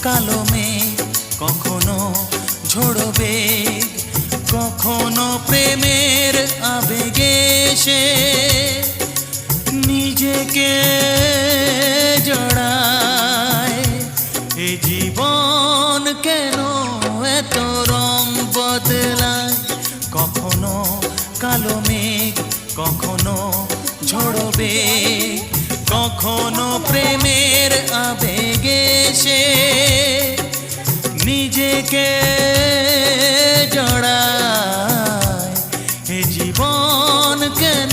কালো মেঘ, কখনো ঝোড়ো বেগ, কখনো প্রেমের আবেগে সে নিজেকে জড়ায়। এ জীবন কেন এত রং বদলায়? কখনো কালো মেঘ, কখনো ঝোড়ো বেগ, কখনো প্রেমের আবেগে সে নিজেকে জড়ায়। এ জীবন কেন